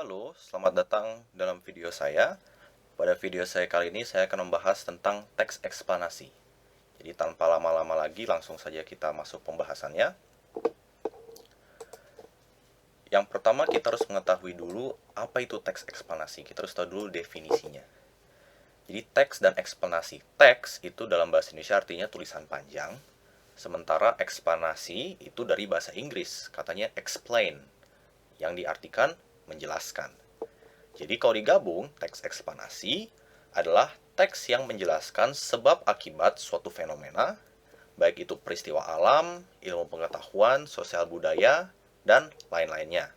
Halo, selamat datang dalam video saya. Pada video saya kali ini saya akan membahas tentang teks eksplanasi. Jadi tanpa lama-lama lagi langsung saja kita masuk pembahasannya. Yang pertama kita harus mengetahui dulu apa itu teks eksplanasi. Kita harus tahu dulu definisinya. Jadi teks dan eksplanasi. Teks itu dalam bahasa Indonesia artinya tulisan panjang. Sementara eksplanasi itu dari bahasa Inggris, katanya explain, yang diartikan menjelaskan. Jadi kalau digabung, teks eksplanasi adalah teks yang menjelaskan sebab akibat suatu fenomena, baik itu peristiwa alam, ilmu pengetahuan, sosial budaya, dan lain-lainnya.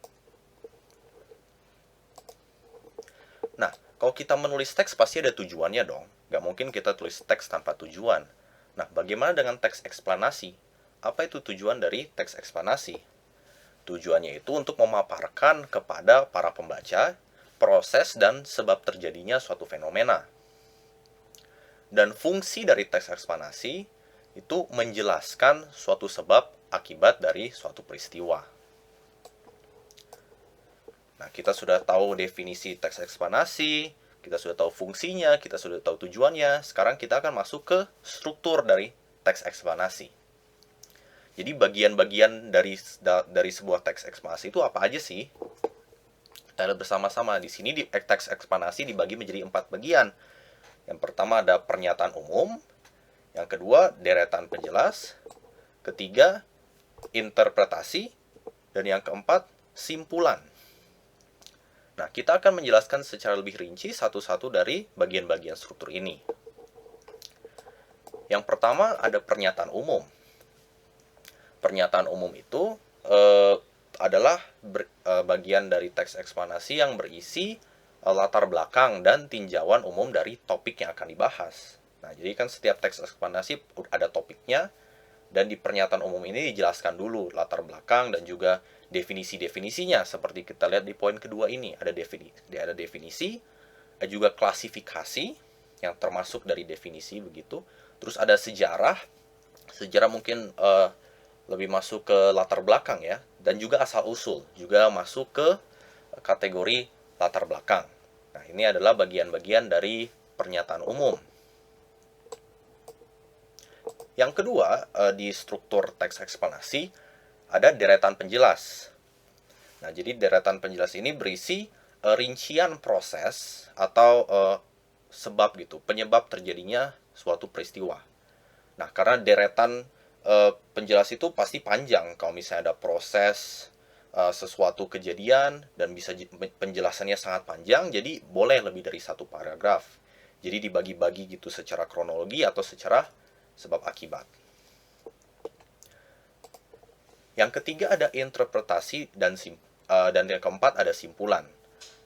Nah, kalau kita menulis teks pasti ada tujuannya dong. Nggak mungkin kita tulis teks tanpa tujuan. Nah, bagaimana dengan teks eksplanasi? Apa itu tujuan dari teks eksplanasi? Tujuannya itu untuk memaparkan kepada para pembaca proses dan sebab terjadinya suatu fenomena. Dan fungsi dari teks eksplanasi itu menjelaskan suatu sebab akibat dari suatu peristiwa. Nah, kita sudah tahu definisi teks eksplanasi, kita sudah tahu fungsinya, kita sudah tahu tujuannya. Sekarang kita akan masuk ke struktur dari teks eksplanasi. Jadi bagian-bagian dari sebuah teks eksplanasi itu apa aja sih? Kita lihat bersama-sama. Di sini teks eksplanasi dibagi menjadi 4 bagian. Yang pertama ada pernyataan umum, yang kedua deretan penjelas, ketiga interpretasi, dan yang keempat simpulan. Nah, kita akan menjelaskan secara lebih rinci satu-satu dari bagian-bagian struktur ini. Yang pertama ada pernyataan umum. Pernyataan umum itu adalah bagian dari teks eksplanasi yang berisi latar belakang dan tinjauan umum dari topik yang akan dibahas. Nah, jadi kan setiap teks eksplanasi ada topiknya, dan di pernyataan umum ini dijelaskan dulu latar belakang dan juga definisi-definisinya. Seperti kita lihat di poin kedua ini, ada definisi, ada juga klasifikasi yang termasuk dari definisi begitu. Terus ada sejarah mungkin lebih masuk ke latar belakang ya, dan juga asal usul juga masuk ke kategori latar belakang. Nah, ini adalah bagian-bagian dari pernyataan umum. Yang kedua, di struktur teks eksplanasi ada deretan penjelas. Nah, jadi deretan penjelas ini berisi rincian proses atau sebab gitu, penyebab terjadinya suatu peristiwa. Nah, karena deretan penjelas itu pasti panjang. Kalau misalnya ada proses sesuatu kejadian dan bisa penjelasannya sangat panjang, jadi boleh lebih dari satu paragraf. Jadi dibagi-bagi gitu secara kronologi atau secara sebab akibat. Yang ketiga ada interpretasi dan yang keempat ada simpulan.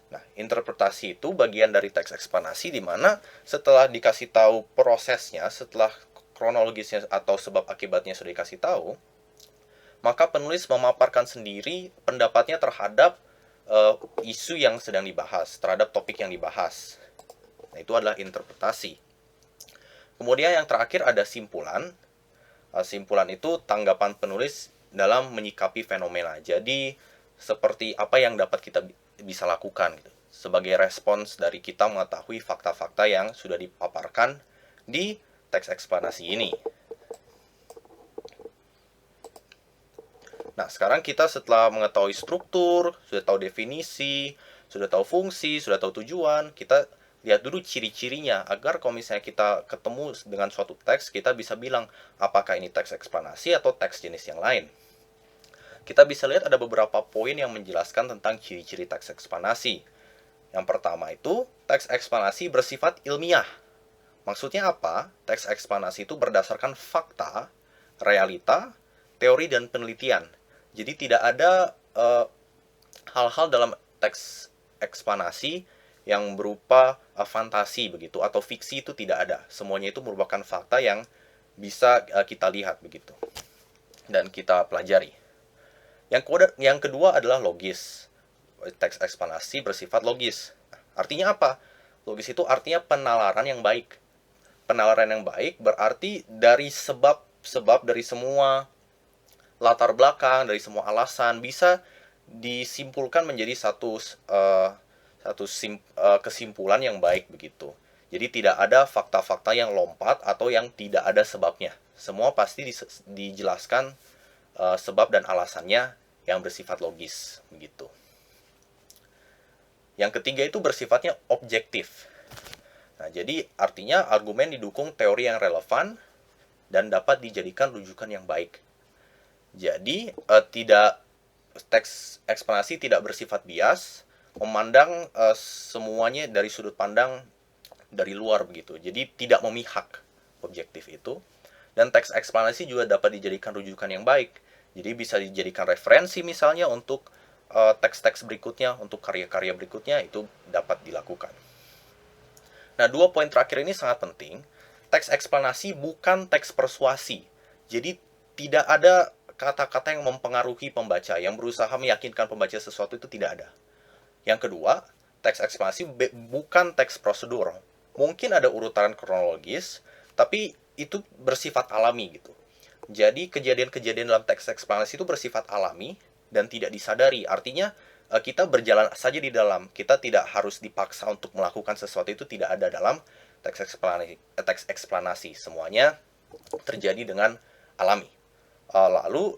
Nah, interpretasi itu bagian dari teks eksplanasi di mana setelah dikasih tahu prosesnya, setelah kronologisnya atau sebab akibatnya sudah dikasih tahu, maka penulis memaparkan sendiri pendapatnya terhadap isu yang sedang dibahas, terhadap topik yang dibahas. Nah, itu adalah interpretasi. Kemudian yang terakhir ada simpulan. Simpulan itu tanggapan penulis dalam menyikapi fenomena. Jadi seperti apa yang dapat kita bisa lakukan gitu, sebagai respons dari kita mengetahui fakta-fakta yang sudah dipaparkan di teks eksplanasi ini. Nah, sekarang kita setelah mengetahui struktur, sudah tahu definisi, sudah tahu fungsi, sudah tahu tujuan, kita lihat dulu ciri-cirinya agar kalau misalnya kita ketemu dengan suatu teks, kita bisa bilang apakah ini teks eksplanasi atau teks jenis yang lain. Kita bisa lihat ada beberapa poin yang menjelaskan tentang ciri-ciri teks eksplanasi. Yang pertama itu, teks eksplanasi bersifat ilmiah. Maksudnya apa? Teks eksplanasi itu berdasarkan fakta, realita, teori, dan penelitian. Jadi tidak ada hal-hal dalam teks eksplanasi yang berupa fantasi begitu atau fiksi, itu tidak ada. Semuanya itu merupakan fakta yang bisa kita lihat begitu dan kita pelajari. Yang kedua adalah logis. Teks eksplanasi bersifat logis. Artinya apa? Logis itu artinya penalaran yang baik. Penalaran yang baik berarti dari sebab dari semua latar belakang, dari semua alasan bisa disimpulkan menjadi kesimpulan yang baik begitu. Jadi tidak ada fakta-fakta yang lompat atau yang tidak ada sebabnya. Semua pasti dijelaskan sebab dan alasannya yang bersifat logis begitu. Yang ketiga itu bersifatnya objektif. Nah, jadi artinya argumen didukung teori yang relevan dan dapat dijadikan rujukan yang baik. Jadi teks eksplanasi tidak bersifat bias, memandang semuanya dari sudut pandang dari luar begitu. Jadi tidak memihak, objektif itu. Dan teks eksplanasi juga dapat dijadikan rujukan yang baik. Jadi bisa dijadikan referensi misalnya untuk teks-teks berikutnya, untuk karya-karya berikutnya, itu dapat dilakukan. Nah, 2 poin terakhir ini sangat penting. Teks eksplanasi bukan teks persuasi. Jadi tidak ada kata-kata yang mempengaruhi pembaca, yang berusaha meyakinkan pembaca sesuatu, itu tidak ada. Yang kedua, teks eksplanasi bukan teks prosedur. Mungkin ada urutan kronologis, tapi itu bersifat alami gitu. Jadi kejadian-kejadian dalam teks eksplanasi itu bersifat alami dan tidak disadari. Artinya kita berjalan saja di dalam. Kita tidak harus dipaksa untuk melakukan sesuatu, itu tidak ada dalam teks eksplanasi. Semuanya terjadi dengan alami. Lalu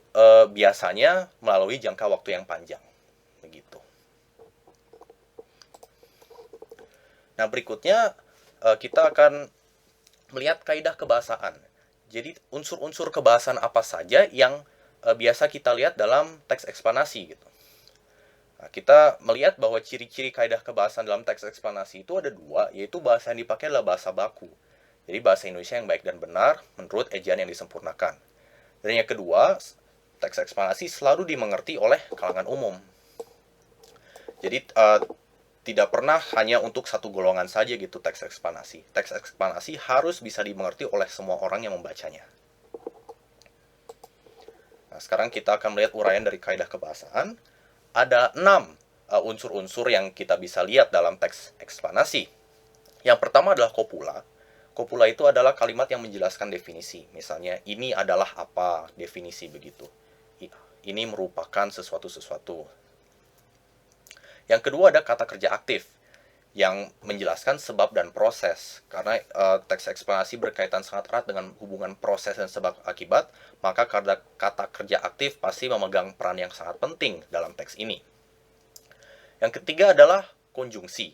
biasanya melalui jangka waktu yang panjang. Begitu. Nah, berikutnya kita akan melihat kaidah kebahasaan. Jadi unsur-unsur kebahasaan apa saja yang biasa kita lihat dalam teks eksplanasi gitu. Nah, kita melihat bahwa ciri-ciri kaidah kebahasaan dalam teks eksplanasi itu ada 2, yaitu bahasa yang dipakai adalah bahasa baku. Jadi bahasa Indonesia yang baik dan benar menurut ejaan yang disempurnakan. Dan yang kedua, teks eksplanasi selalu dimengerti oleh kalangan umum. Jadi tidak pernah hanya untuk satu golongan saja gitu teks eksplanasi. Teks eksplanasi harus bisa dimengerti oleh semua orang yang membacanya. Nah, sekarang kita akan melihat uraian dari kaidah kebahasaan. Ada 6 unsur-unsur yang kita bisa lihat dalam teks eksplanasi. Yang pertama adalah kopula. Kopula itu adalah kalimat yang menjelaskan definisi. Misalnya, ini adalah apa, definisi begitu. Ini merupakan sesuatu-sesuatu. Yang kedua ada kata kerja aktif yang menjelaskan sebab dan proses. Karena teks eksplanasi berkaitan sangat erat dengan hubungan proses dan sebab akibat, maka kata kerja aktif pasti memegang peran yang sangat penting dalam teks ini. Yang ketiga adalah konjungsi,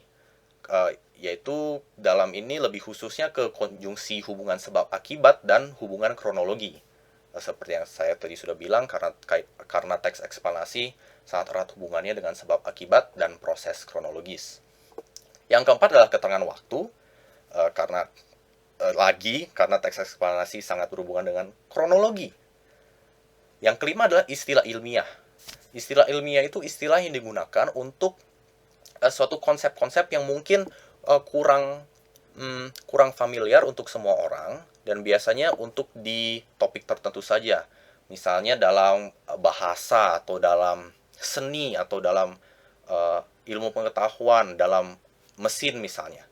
yaitu dalam ini lebih khususnya ke konjungsi hubungan sebab akibat dan hubungan kronologi. Seperti yang saya tadi sudah bilang, karena teks eksplanasi sangat erat hubungannya dengan sebab akibat dan proses kronologis. Yang keempat adalah keterangan waktu, karena teks eksplanasi sangat berhubungan dengan kronologi. Yang kelima adalah istilah ilmiah. Istilah ilmiah itu istilah yang digunakan untuk suatu konsep-konsep yang mungkin kurang familiar untuk semua orang, dan biasanya untuk di topik tertentu saja. Misalnya dalam bahasa, atau dalam seni, atau dalam ilmu pengetahuan, dalam mesin misalnya.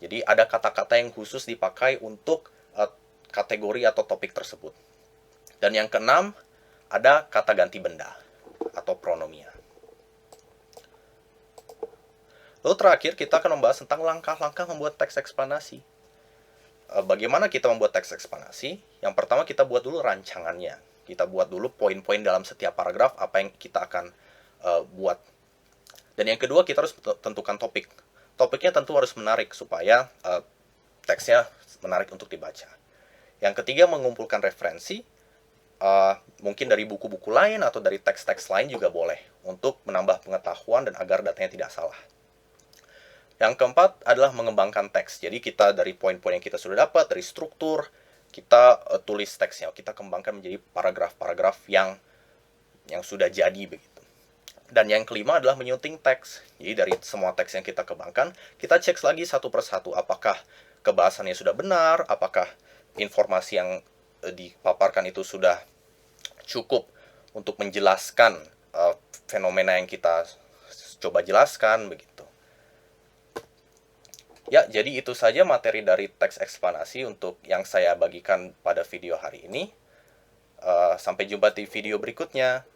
Jadi ada kata-kata yang khusus dipakai untuk kategori atau topik tersebut. Dan yang keenam, ada kata ganti benda atau pronomia. Lalu terakhir kita akan membahas tentang langkah-langkah membuat teks eksplanasi. Bagaimana kita membuat teks eksplanasi? Yang pertama kita buat dulu rancangannya. Kita buat dulu poin-poin dalam setiap paragraf apa yang kita akan buat. Dan yang kedua kita harus tentukan topik. Topiknya tentu harus menarik supaya teksnya menarik untuk dibaca. Yang ketiga mengumpulkan referensi, mungkin dari buku-buku lain atau dari teks-teks lain juga boleh, untuk menambah pengetahuan dan agar datanya tidak salah. Yang keempat adalah mengembangkan teks. Jadi kita dari poin-poin yang kita sudah dapat, dari struktur, kita tulis teksnya, kita kembangkan menjadi paragraf-paragraf yang sudah jadi begitu. Dan yang kelima adalah menyunting teks. Jadi dari semua teks yang kita kembangkan, kita cek lagi satu persatu apakah kebahasannya sudah benar, apakah informasi yang dipaparkan itu sudah cukup untuk menjelaskan fenomena yang kita coba jelaskan begitu. Ya, jadi itu saja materi dari teks eksplanasi untuk yang saya bagikan pada video hari ini. Sampai jumpa di video berikutnya.